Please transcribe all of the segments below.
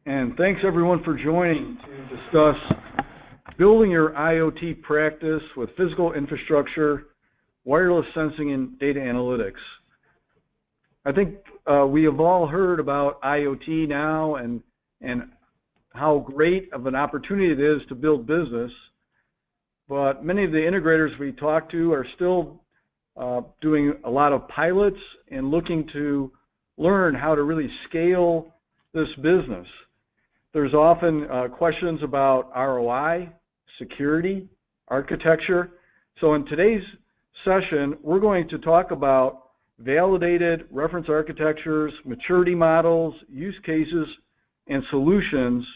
and thanks everyone for joining to discuss building your IoT practice with physical infrastructure, wireless sensing, and data analytics. I think we have all heard about IoT now and how great of an opportunity it is to build business, but many of the integrators we talk to are still doing a lot of pilots and looking to learn how to really scale this business. There's often questions about ROI, security, architecture. So in today's session, we're going to talk about validated reference architectures, maturity models, use cases, and solutions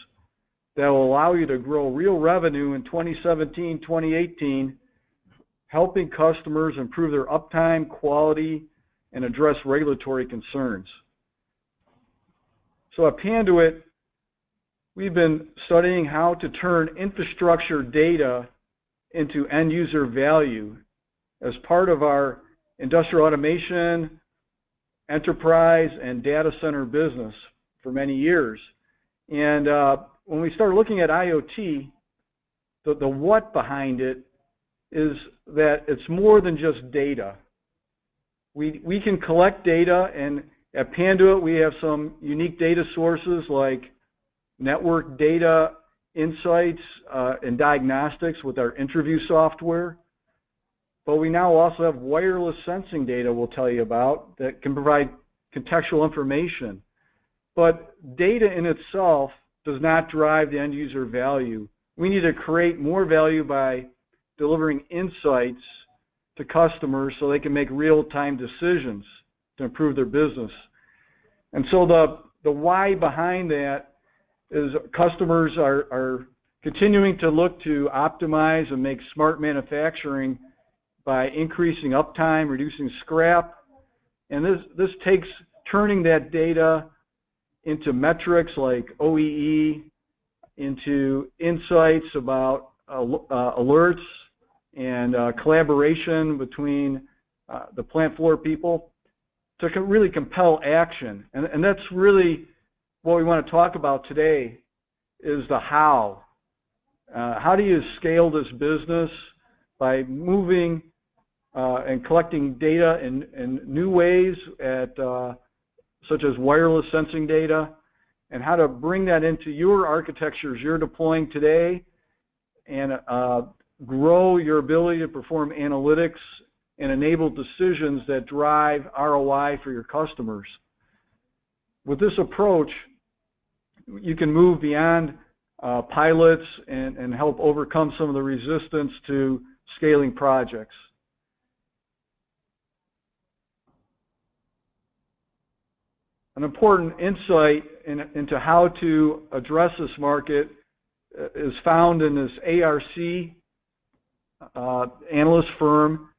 that will allow you to grow real revenue in 2017, 2018, helping customers improve their uptime, quality, and address regulatory concerns. So at Panduit, we've been studying how to turn infrastructure data into end-user value as part of our industrial automation, enterprise, and data center business for many years. And when we started looking at IoT, the what behind it is that it's more than just data. We can collect data, and at Panduit we have some unique data sources like network data insights and diagnostics with our interview software. But we now also have wireless sensing data we'll tell you about that can provide contextual information. But data in itself does not drive the end user value. We need to create more value by delivering insights to customers so they can make real-time decisions to improve their business. And so the why behind that is customers are continuing to look to optimize and make smart manufacturing by increasing uptime, reducing scrap. And this takes turning that data into metrics like OEE, into insights about alerts and collaboration between the plant floor people to really compel action. And that's really what we want to talk about today is the how. How do you scale this business by moving and collecting data in new ways such as wireless sensing data, and how to bring that into your architectures you're deploying today and grow your ability to perform analytics and enable decisions that drive ROI for your customers. With this approach, you can move beyond pilots and help overcome some of the resistance to scaling projects. An important insight into how to address this market is found in this ARC analyst firm,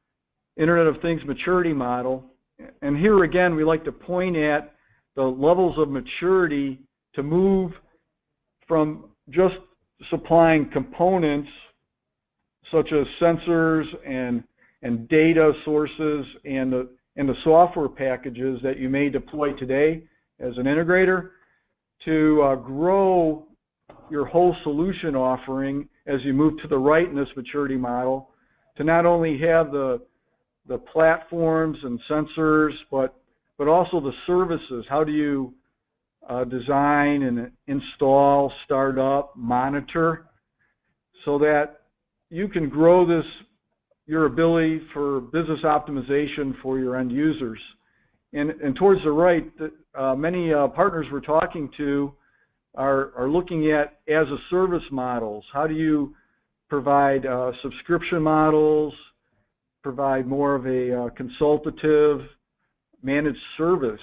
Internet of Things maturity model. And here again, we like to point at the levels of maturity to move from just supplying components such as sensors and data sources and the software packages that you may deploy today as an integrator to grow your whole solution offering as you move to the right in this maturity model to not only have the platforms and sensors, but also the services. How do you design and install, start up, monitor, so that you can grow your ability for business optimization for your end users. And towards the right, many partners we're talking to are looking at as-a-service models. How do you provide subscription models, provide more of a consultative managed service?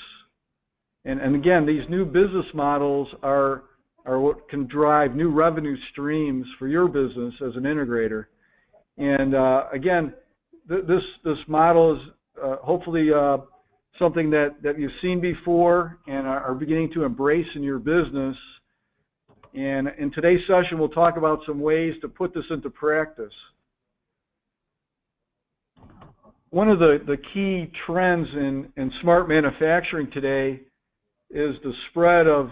And again, these new business models are what can drive new revenue streams for your business as an integrator. And again, this model is hopefully something that you've seen before and are beginning to embrace in your business. And in today's session, we'll talk about some ways to put this into practice. One of the key trends in smart manufacturing today is the spread of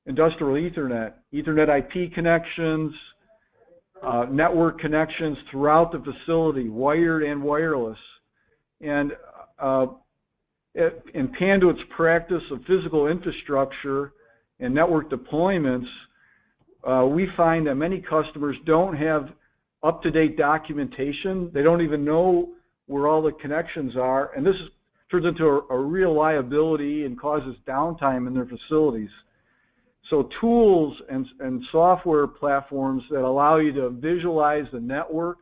industrial Ethernet, Ethernet IP connections, network connections throughout the facility, wired and wireless. And in Panduit's practice of physical infrastructure and network deployments, we find that many customers don't have up-to-date documentation. They don't even know where all the connections are, and this turns into a real liability and causes downtime in their facilities. So tools and software platforms that allow you to visualize the network.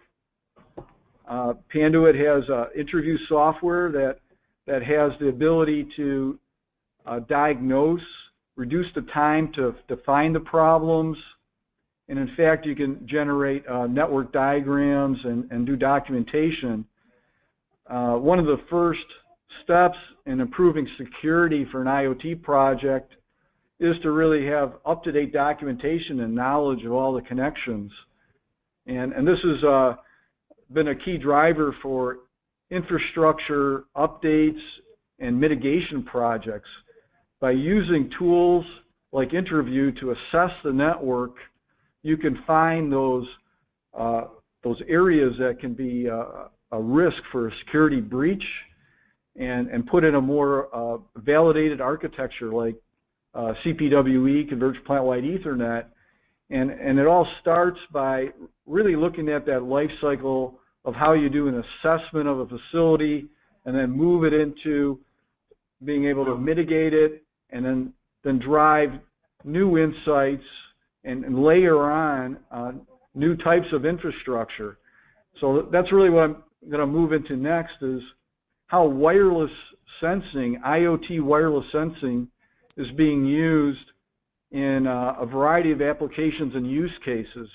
Panduit has interview software that has the ability to diagnose, reduce the time to find the problems, and in fact you can generate network diagrams and do documentation. One of the first steps in improving security for an IoT project is to really have up-to-date documentation and knowledge of all the connections. And this has been a key driver for infrastructure updates and mitigation projects. By using tools like Interview to assess the network, you can find those areas that can be a risk for a security breach and put in a more validated architecture like CPWE, Converged Plant-Wide Ethernet. And it all starts by really looking at that life cycle of how you do an assessment of a facility and then move it into being able to mitigate it and then drive new insights and layer on new types of infrastructure. So that's really what I'm going to move into next, is how wireless sensing, IoT wireless sensing, is being used in a variety of applications and use cases.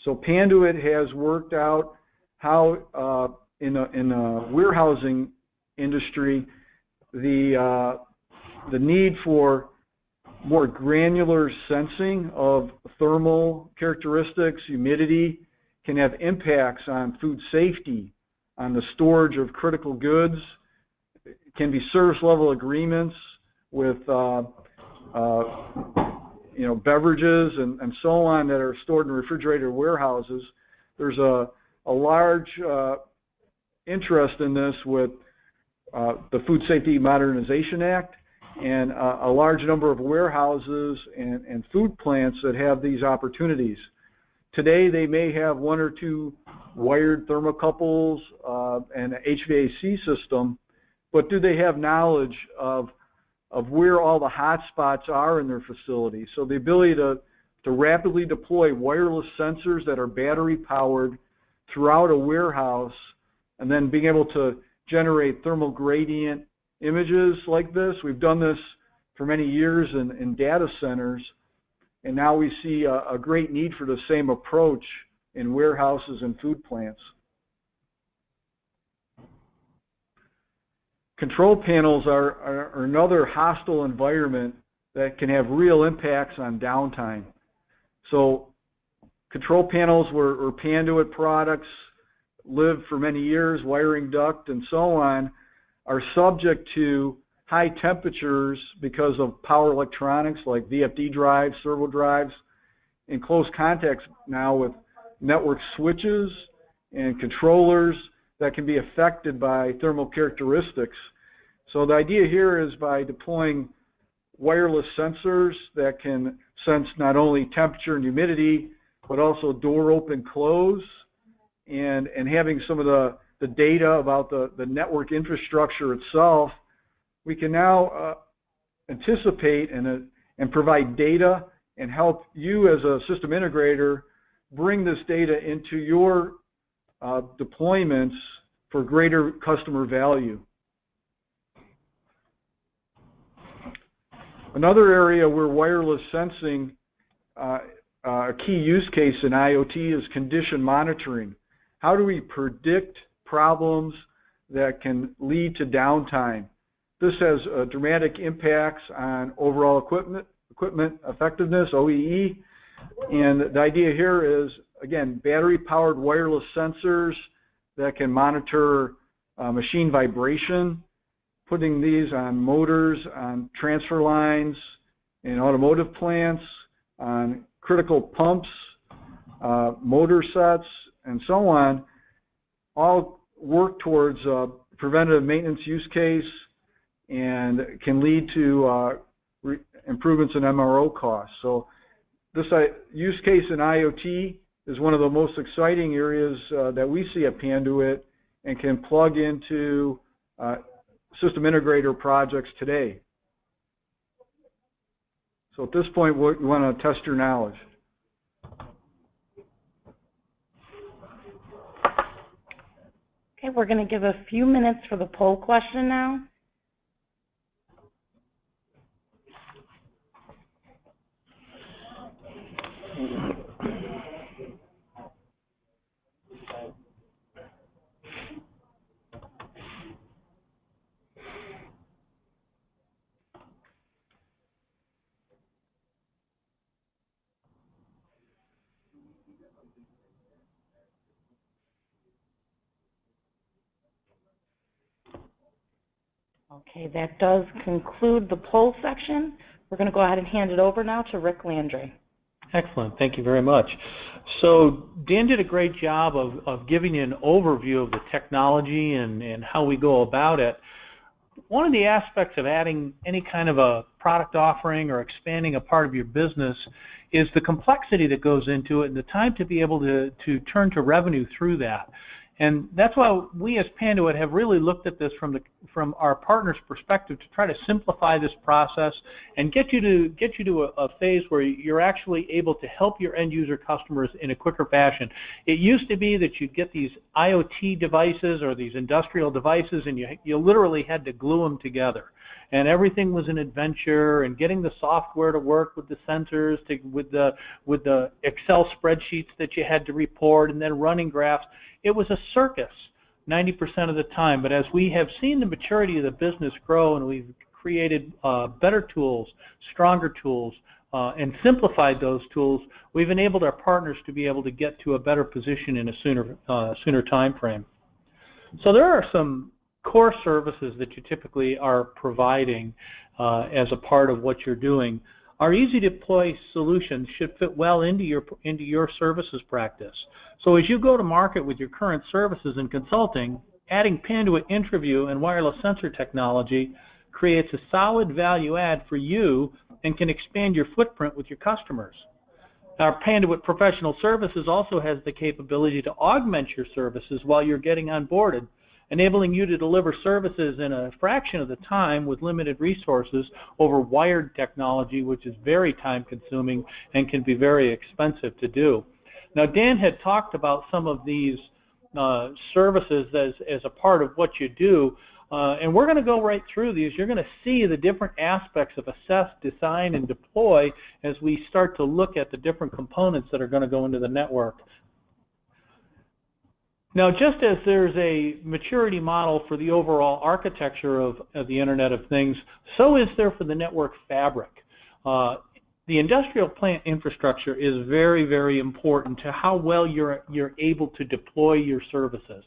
So Panduit has worked out how in a warehousing industry, the need for more granular sensing of thermal characteristics, humidity, can have impacts on food safety, on the storage of critical goods. It can be service level agreements with beverages and so on that are stored in refrigerated warehouses. There's a large interest in this with the Food Safety Modernization Act, and a large number of warehouses and food plants that have these opportunities. Today they may have one or two wired thermocouples and an HVAC system, but do they have knowledge of where all the hot spots are in their facility? So the ability to rapidly deploy wireless sensors that are battery powered throughout a warehouse, and then being able to generate thermal gradient images like this. We've done this for many years in data centers, and now we see a great need for the same approach in warehouses and food plants. Control panels are another hostile environment that can have real impacts on downtime. So control panels were Panduit products, lived for many years, wiring duct and so on, are subject to high temperatures because of power electronics like VFD drives, servo drives, in close contact now with network switches and controllers that can be affected by thermal characteristics. So the idea here is by deploying wireless sensors that can sense not only temperature and humidity, but also door open, close, and having some of the data about the network infrastructure itself, we can now anticipate and provide data and help you as a system integrator bring this data into your deployments for greater customer value. Another area where wireless sensing, a key use case in IoT, is condition monitoring. How do we predict problems that can lead to downtime? This has dramatic impacts on overall equipment effectiveness, OEE. And the idea here is, again, battery-powered wireless sensors that can monitor machine vibration, putting these on motors, on transfer lines, in automotive plants, on critical pumps, motor sets, and so on, all work towards preventative maintenance use case and can lead to improvements in MRO costs. So this use case in IoT is one of the most exciting areas that we see at Panduit and can plug into system integrator projects today. So at this point, we want to test your knowledge. Okay, we're going to give a few minutes for the poll question now. Okay, that does conclude the poll section. We're going to go ahead and hand it over now to Rick Landry. Excellent. Thank you very much. So Dan did a great job of giving you an overview of the technology and how we go about it. One of the aspects of adding any kind of a product offering or expanding a part of your business is the complexity that goes into it and the time to be able to turn to revenue through that. And that's why we as Panduit have really looked at this from our partner's perspective to try to simplify this process and get you to a phase where you're actually able to help your end user customers in a quicker fashion. It used to be that you'd get these IoT devices or these industrial devices and you literally had to glue them together. And everything was an adventure, and getting the software to work with the sensors, with the Excel spreadsheets that you had to report, and then running graphs. It was a circus 90% of the time. But as we have seen the maturity of the business grow, and we've created better tools, stronger tools, and simplified those tools, we've enabled our partners to be able to get to a better position in a sooner time frame. So there are some core services that you typically are providing as a part of what you're doing. Our easy to deploy solutions should fit well into your services practice. So as you go to market with your current services and consulting, adding Panduit interview and wireless sensor technology creates a solid value add for you and can expand your footprint with your customers. Our Panduit Professional Services also has the capability to augment your services while you're getting onboarded, enabling you to deliver services in a fraction of the time with limited resources over wired technology, which is very time-consuming and can be very expensive to do. Now, Dan had talked about some of these services as a part of what you do, and we're going to go right through these. You're going to see the different aspects of assess, design, and deploy as we start to look at the different components that are going to go into the network. Now, just as there's a maturity model for the overall architecture of the Internet of Things, so is there for the network fabric. The industrial plant infrastructure is very, very important to how well you're able to deploy your services.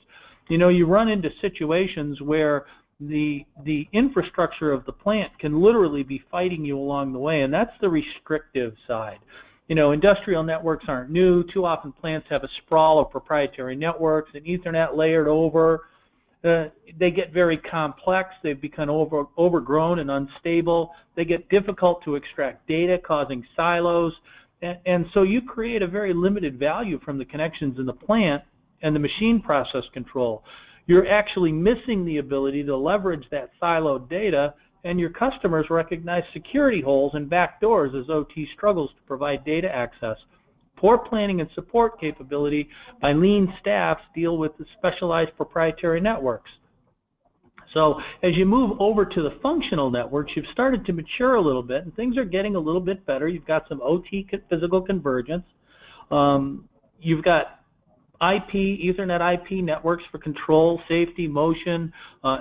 You know, you run into situations where the infrastructure of the plant can literally be fighting you along the way, and that's the restrictive side. You know, industrial networks aren't new. Too often plants have a sprawl of proprietary networks and Ethernet layered over. They get very complex. They've become overgrown and unstable. They get difficult to extract data, causing silos. And so you create a very limited value from the connections in the plant and the machine process control. You're actually missing the ability to leverage that siloed data, and your customers recognize security holes and backdoors as OT struggles to provide data access. Poor planning and support capability by lean staffs deal with the specialized proprietary networks. So as you move over to the functional networks, you've started to mature a little bit, and things are getting a little bit better. You've got some OT physical convergence. You've got Ethernet IP networks for control, safety, motion,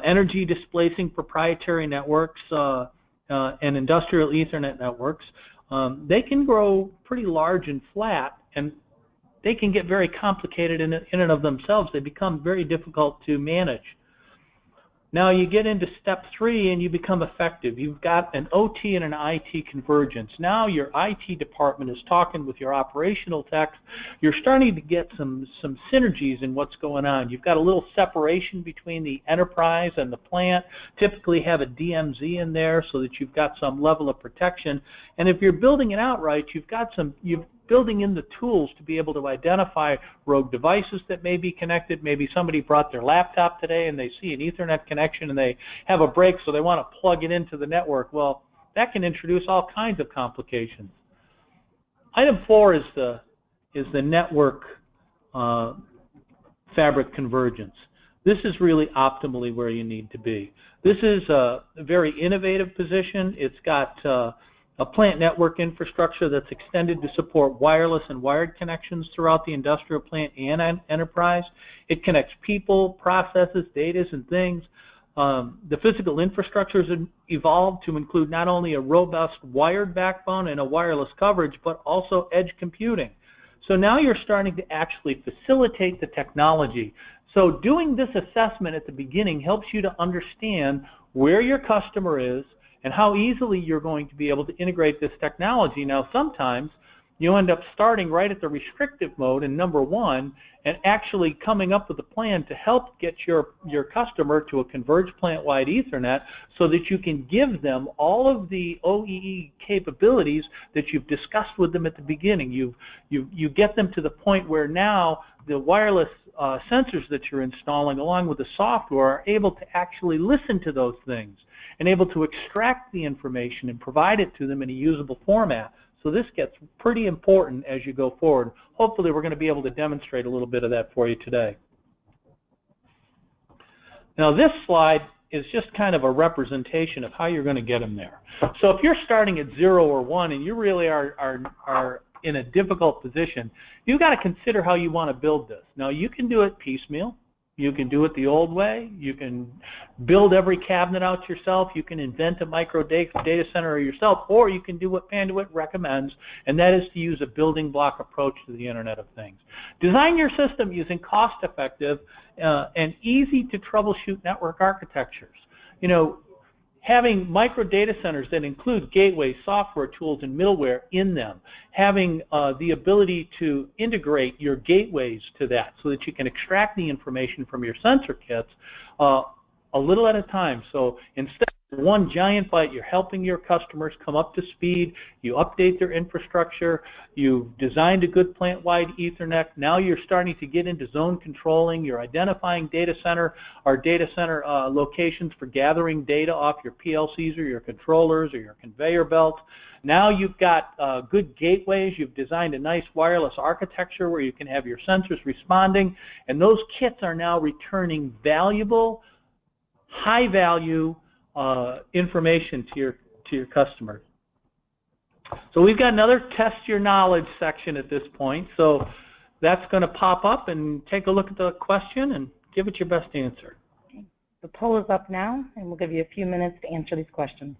energy displacing proprietary networks, and industrial Ethernet networks. They can grow pretty large and flat, and they can get very complicated in and of themselves. They become very difficult to manage. Now you get into step 3 and you become effective. You've got an OT and an IT convergence. Now your IT department is talking with your operational techs. You're starting to get some synergies in what's going on. You've got a little separation between the enterprise and the plant. Typically have a DMZ in there so that you've got some level of protection. And if you're building it out right, you're building in the tools to be able to identify rogue devices that may be connected. Maybe somebody brought their laptop today and they see an Ethernet connection and they have a break, so they want to plug it into the network. Well, that can introduce all kinds of complications. Item 4 is the network fabric convergence. This is really optimally where you need to be. This is a very innovative position. It's got a plant network infrastructure that's extended to support wireless and wired connections throughout the industrial plant and enterprise. It connects people, processes, data, and things. The physical infrastructure has evolved to include not only a robust wired backbone and a wireless coverage, but also edge computing. So now you're starting to actually facilitate the technology. So doing this assessment at the beginning helps you to understand where your customer is and how easily you're going to be able to integrate this technology. Now, sometimes you end up starting right at the restrictive mode in number 1 and actually coming up with a plan to help get your customer to a converged plant-wide Ethernet so that you can give them all of the OEE capabilities that you've discussed with them at the beginning. You get them to the point where now the wireless sensors that you're installing along with the software are able to actually listen to those things and able to extract the information and provide it to them in a usable format. So this gets pretty important as you go forward. Hopefully we're going to be able to demonstrate a little bit of that for you today. Now this slide is just kind of a representation of how you're going to get them there. So if you're starting at 0 or 1 and you really are in a difficult position, you've got to consider how you want to build this. Now you can do it piecemeal. You can do it the old way. You can build every cabinet out yourself. You can invent a micro data center yourself, or you can do what Panduit recommends, and that is to use a building block approach to the Internet of Things. Design your system using cost-effective and easy to troubleshoot network architectures. You know, having micro data centers that include gateways, software tools, and middleware in them, having the ability to integrate your gateways to that so that you can extract the information from your sensor kits a little at a time. So instead of one giant bite, you're helping your customers come up to speed, you update their infrastructure, you've designed a good plant-wide Ethernet, now you're starting to get into zone controlling, you're identifying data center locations for gathering data off your PLCs or your controllers or your conveyor belts. Now you've got good gateways, you've designed a nice wireless architecture where you can have your sensors responding, and those kits are now returning valuable, high-value information to your customers. So we've got another test your knowledge section at this point. So that's going to pop up, and take a look at the question and give it your best answer. Okay. The poll is up now, and we'll give you a few minutes to answer these questions.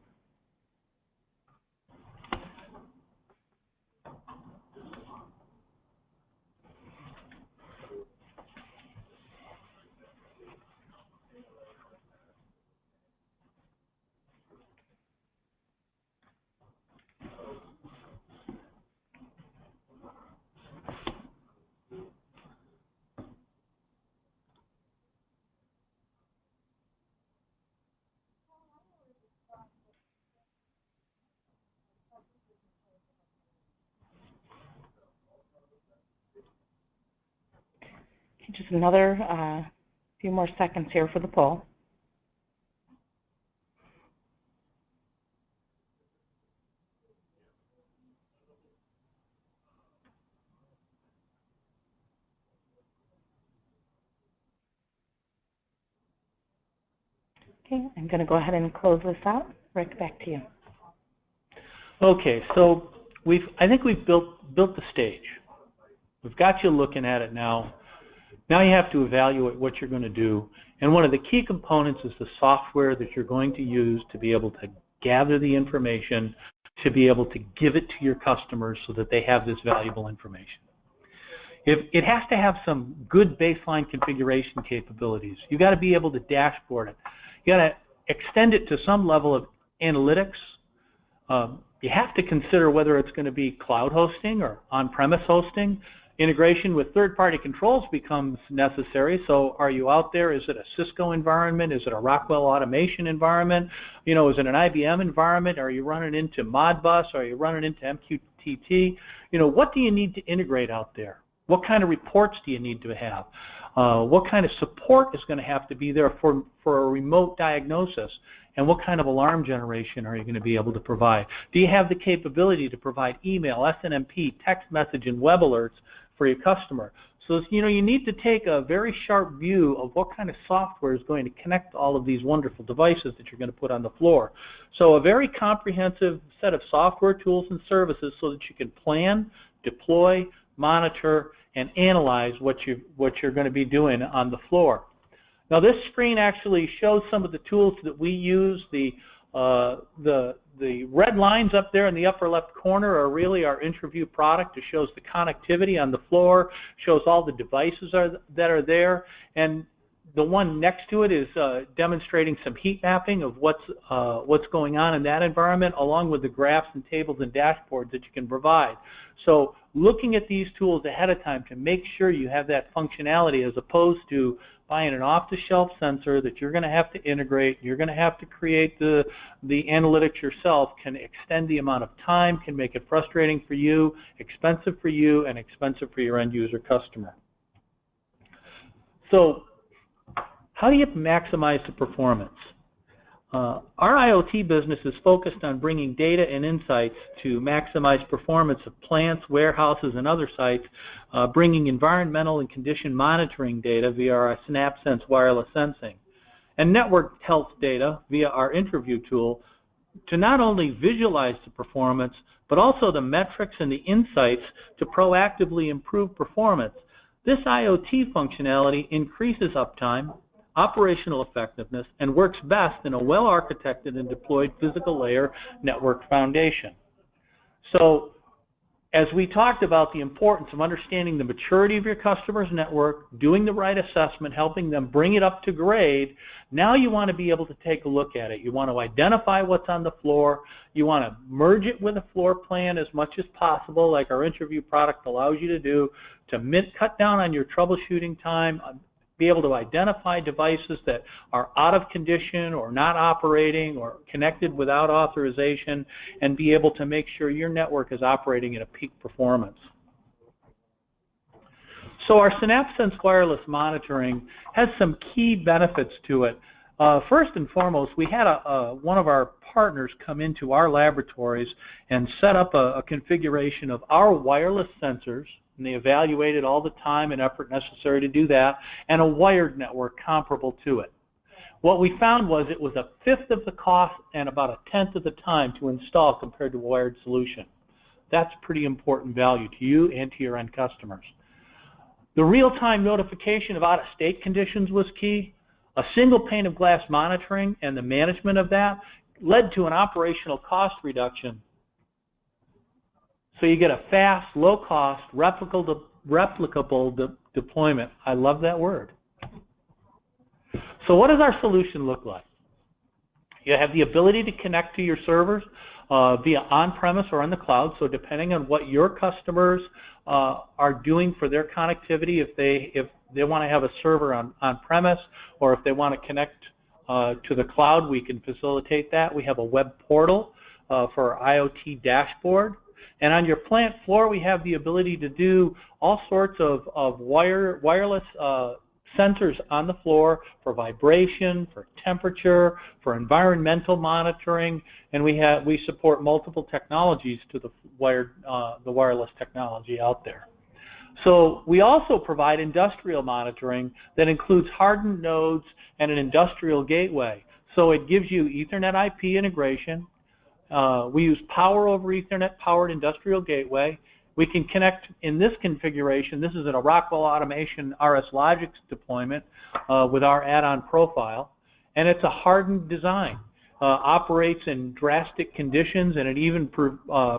Just another few more seconds here for the poll. Okay, I'm going to go ahead and close this out. Rick, back to you. Okay, so I think we've built the stage. We've got you looking at it now. Now you have to evaluate what you're going to do. And one of the key components is the software that you're going to use to be able to gather the information, to be able to give it to your customers so that they have this valuable information. It has to have some good baseline configuration capabilities. You've got to be able to dashboard it. You got to extend it to some level of analytics. You have to consider whether it's going to be cloud hosting or on-premise hosting. Integration with third-party controls becomes necessary. So are you out there? Is it a Cisco environment? Is it a Rockwell Automation environment? You know, is it an IBM environment? Are you running into Modbus? Are you running into MQTT? You know, what do you need to integrate out there? What kind of reports do you need to have? What kind of support is going to have to be there for a remote diagnosis? And what kind of alarm generation are you going to be able to provide? Do you have the capability to provide email, SNMP, text message, and web alerts for your customer? So, you know, you need to take a very sharp view of what kind of software is going to connect all of these wonderful devices that you're going to put on the floor. So a very comprehensive set of software tools and services so that you can plan, deploy, monitor, and analyze what you're going to be doing on the floor. Now, this screen actually shows some of the tools that we use. The red lines up there in the upper left corner are really our IntraView product. It shows the connectivity on the floor, shows all the devices that are there, and the one next to it is demonstrating some heat mapping of what's going on in that environment, along with the graphs and tables and dashboards that you can provide. So looking at these tools ahead of time to make sure you have that functionality, as opposed to buying an off-the-shelf sensor that you're going to have to integrate, you're going to have to create the analytics yourself, can extend the amount of time, can make it frustrating for you, expensive for you, and expensive for your end user customer. So how do you maximize the performance? Our IoT business is focused on bringing data and insights to maximize performance of plants, warehouses, and other sites, bringing environmental and condition monitoring data via our SynapSense wireless sensing, and network health data via our IntraView tool to not only visualize the performance, but also the metrics and the insights to proactively improve performance. This IoT functionality increases uptime, operational effectiveness, and works best in a well-architected and deployed physical layer network foundation. So, as we talked about the importance of understanding the maturity of your customer's network, doing the right assessment, helping them bring it up to grade, now you want to be able to take a look at it. You want to identify what's on the floor. You want to merge it with a floor plan as much as possible, like our IntraView product allows you to do, to cut down on your troubleshooting time, be able to identify devices that are out of condition or not operating or connected without authorization, and be able to make sure your network is operating at a peak performance. So our SynapSense wireless monitoring has some key benefits to it. First and foremost, we had one of our partners come into our laboratories and set up a configuration of our wireless sensors, and they evaluated all the time and effort necessary to do that, and a wired network comparable to it. What we found was it was 1/5 of the cost and about 1/10 of the time to install compared to a wired solution. That's pretty important value to you and to your end customers. The real-time notification of out-of-state conditions was key. A single pane of glass monitoring and the management of that led to an operational cost reduction. So you get a fast, low-cost, replicable deployment. I love that word. So what does our solution look like? You have the ability to connect to your servers via on-premise or on the cloud. So depending on what your customers are doing for their connectivity, if they want to have a server on-premise, or if they want to connect to the cloud, we can facilitate that. We have a web portal for our IoT dashboard. And on your plant floor, we have the ability to do all sorts of wireless sensors on the floor for vibration, for temperature, for environmental monitoring, and we support multiple technologies to the wireless technology out there. So we also provide industrial monitoring that includes hardened nodes and an industrial gateway. So it gives you Ethernet IP integration. We use Power over Ethernet powered industrial gateway. We can connect in this configuration. This is in a Rockwell Automation RS Logix deployment with our add-on profile, and it's a hardened design. Operates in drastic conditions, and it even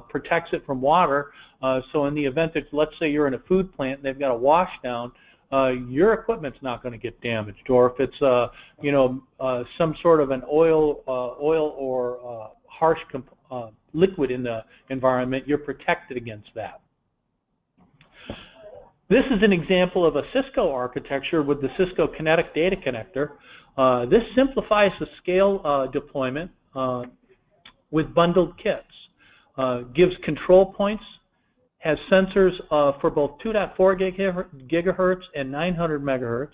protects it from water. So in the event that, let's say you're in a food plant and they've got a wash down, your equipment's not going to get damaged. Or if it's some sort of an oil or harsh liquid in the environment, you're protected against that. This is an example of a Cisco architecture with the Cisco Kinetic Data Connector. This simplifies the scale deployment with bundled kits. Gives control points, has sensors for both 2.4 gigahertz and 900 megahertz.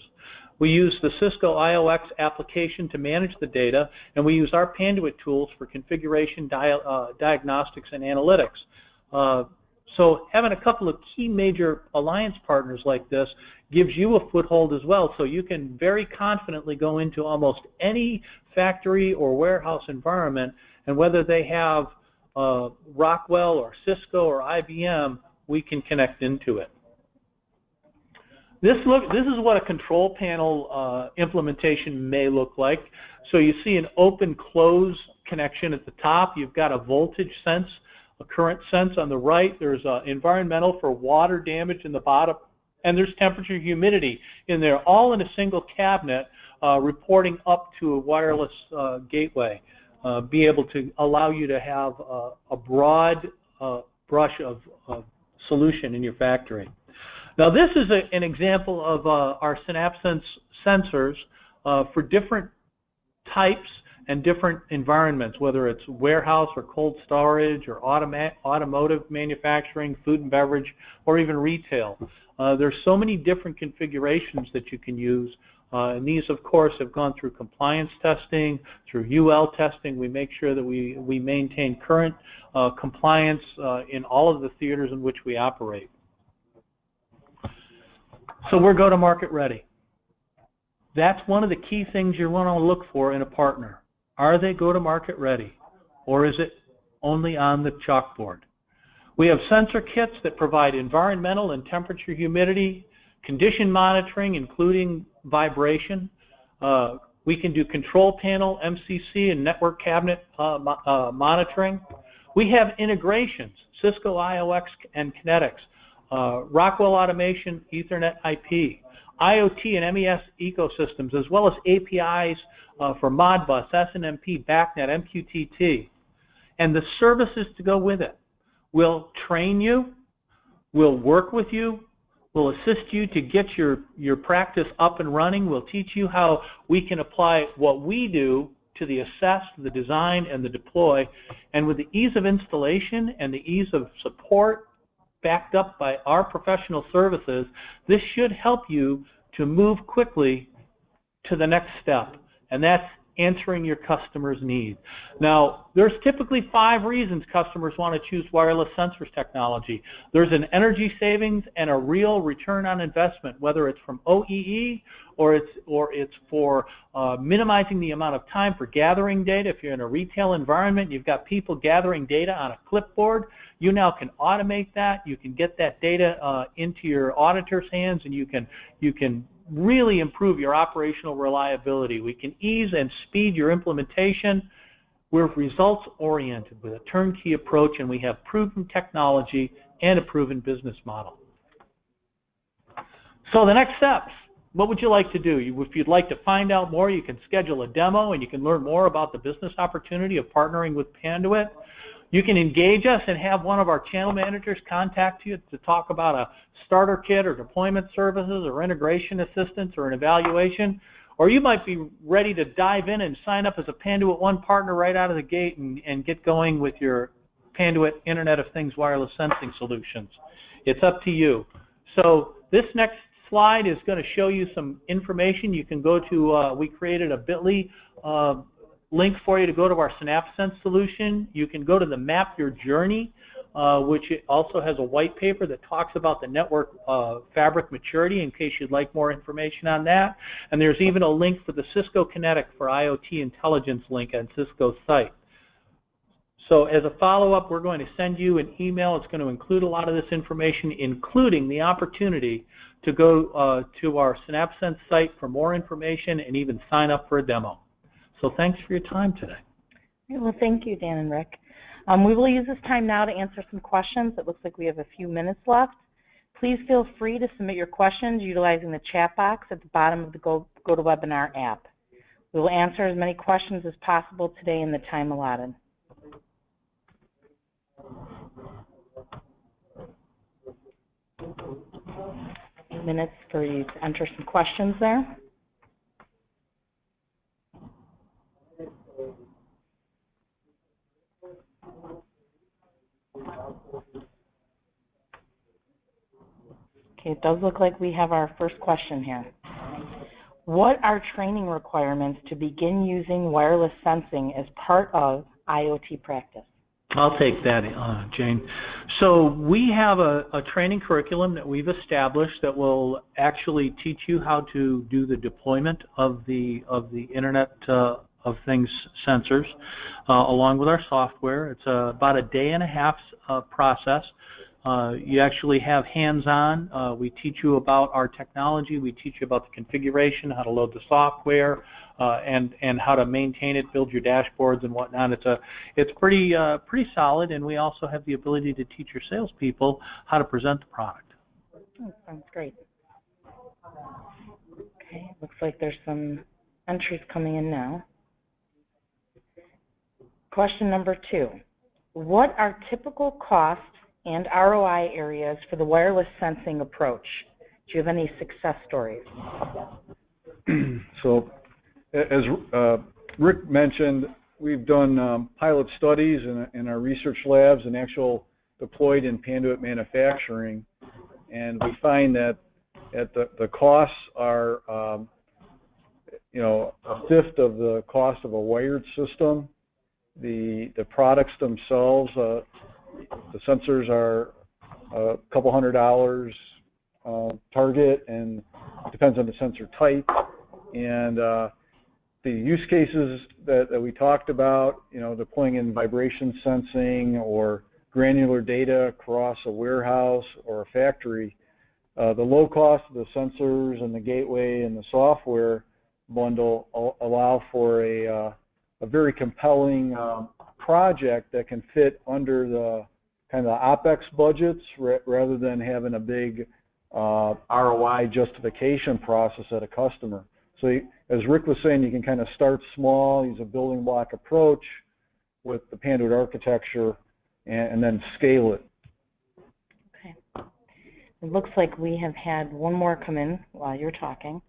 We use the Cisco IOX application to manage the data, and we use our Panduit tools for configuration, diagnostics, and analytics. So having a couple of key major alliance partners like this gives you a foothold as well, so you can very confidently go into almost any factory or warehouse environment, and whether they have Rockwell or Cisco or IBM, we can connect into it. This is what a control panel implementation may look like. So you see an open-close connection at the top. You've got a voltage sense, a current sense on the right. There's environmental for water damage in the bottom, and there's temperature, humidity in there, all in a single cabinet, reporting up to a wireless gateway. Be able to allow you to have a broad brush of solution in your factory. Now this is an example of our SynapSense sensors for different types and different environments, whether it's warehouse or cold storage or automotive manufacturing, food and beverage, or even retail. There's so many different configurations that you can use. And these, of course, have gone through compliance testing, through UL testing. We make sure that we maintain current compliance in all of the theaters in which we operate. So we're go-to-market ready. That's one of the key things you want to look for in a partner. Are they go-to-market ready, or is it only on the chalkboard? We have sensor kits that provide environmental and temperature, humidity, condition monitoring, including vibration. We can do control panel, MCC, and network cabinet monitoring. We have integrations, Cisco IOX and Kinetics, Rockwell Automation, Ethernet IP, IoT and MES ecosystems, as well as APIs for Modbus, SNMP, BACnet, MQTT, and the services to go with it. We'll train you, we'll work with you, we'll assist you to get your practice up and running. We'll teach you how we can apply what we do to the assess, the design, and the deploy. And with the ease of installation and the ease of support backed up by our professional services, this should help you to move quickly to the next step, and that's answering your customer's needs. Now, there's typically 5 reasons customers want to choose wireless sensors technology. There's an energy savings and a real return on investment, whether it's from OEE or it's for minimizing the amount of time for gathering data. If you're in a retail environment, you've got people gathering data on a clipboard. You now can automate that. You can get that data into your auditor's hands, and you can really improve your operational reliability. We can ease and speed your implementation. We're results oriented with a turnkey approach, and we have proven technology and a proven business model. So the next steps, what would you like to do? If you'd like to find out more, you can schedule a demo and you can learn more about the business opportunity of partnering with Panduit. You can engage us and have one of our channel managers contact you to talk about a starter kit or deployment services or integration assistance or an evaluation. Or you might be ready to dive in and sign up as a Panduit One partner right out of the gate and get going with your Panduit Internet of Things wireless sensing solutions. It's up to you. So this next slide is going to show you some information. You can go to, we created a bit.ly link for you to go to our SynapSense solution. You can go to the Map Your Journey, which also has a white paper that talks about the network fabric maturity in case you'd like more information on that. And there's even a link for the Cisco Kinetic for IoT intelligence link on Cisco's site. So as a follow-up, we're going to send you an email. It's going to include a lot of this information, including the opportunity to go to our SynapSense site for more information and even sign up for a demo. So thanks for your time today. Well, thank you, Dan and Rick. We will use this time now to answer some questions. It looks like we have a few minutes left. Please feel free to submit your questions utilizing the chat box at the bottom of the GoToWebinar app. We will answer as many questions as possible today in the time allotted. Minutes for you to enter some questions there. Okay, it does look like we have our first question here. What are training requirements to begin using wireless sensing as part of IoT practice? I'll take that, Jane. So we have a training curriculum that we've established that will actually teach you how to do the deployment of the Internet of Things sensors along with our software. It's about a day and a half process. You actually have hands-on. We teach you about our technology. We teach you about the configuration, how to load the software, and how to maintain it, build your dashboards and whatnot. It's pretty solid, and we also have the ability to teach your salespeople how to present the product. Oh, sounds great. Okay, looks like there's some entries coming in now. Question number 2. What are typical costs and ROI areas for the wireless sensing approach? Do you have any success stories? So, as Rick mentioned, we've done pilot studies in our research labs and actual deployed in Panduit manufacturing, and we find that the costs are, a fifth of the cost of a wired system. The products themselves, the sensors are a couple $100 target, and it depends on the sensor type. And the use cases that we talked about, deploying in vibration sensing or granular data across a warehouse or a factory, the low cost of the sensors and the gateway and the software bundle allow for a very compelling project that can fit under the kind of OpEx budgets rather than having a big ROI justification process at a customer. So as Rick was saying, you can kind of start small, use a building block approach with the Panduit architecture, and then scale it. Okay. It looks like we have had one more come in while you're talking.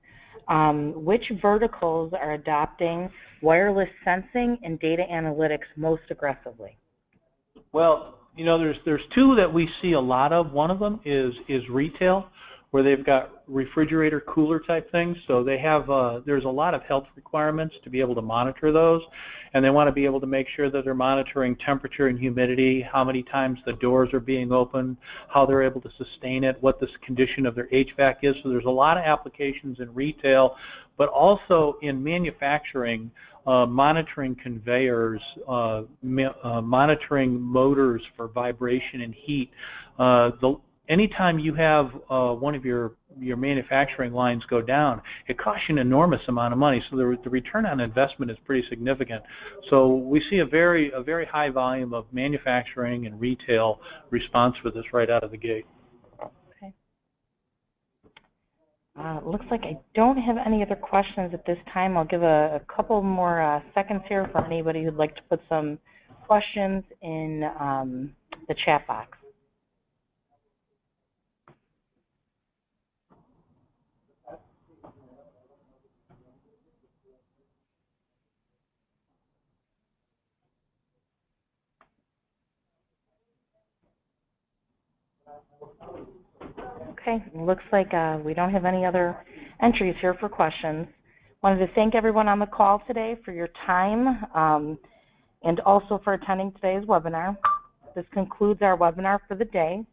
Which verticals are adopting wireless sensing and data analytics most aggressively? Well, there's two that we see a lot of. One of them is retail, where they've got refrigerator cooler type things. So they have there's a lot of health requirements to be able to monitor those, and they want to be able to make sure that they're monitoring temperature and humidity, how many times the doors are being opened, how they're able to sustain it, what the condition of their HVAC is. So there's a lot of applications in retail, but also in manufacturing, monitoring conveyors, monitoring motors for vibration and heat. Anytime you have one of your manufacturing lines go down, it costs you an enormous amount of money. So the return on investment is pretty significant. So we see a very high volume of manufacturing and retail response for this right out of the gate. Okay. Looks like I don't have any other questions at this time. I'll give a couple more seconds here for anybody who'd like to put some questions in the chat box. Okay, looks like we don't have any other entries here for questions. Wanted to thank everyone on the call today for your time and also for attending today's webinar. This concludes our webinar for the day.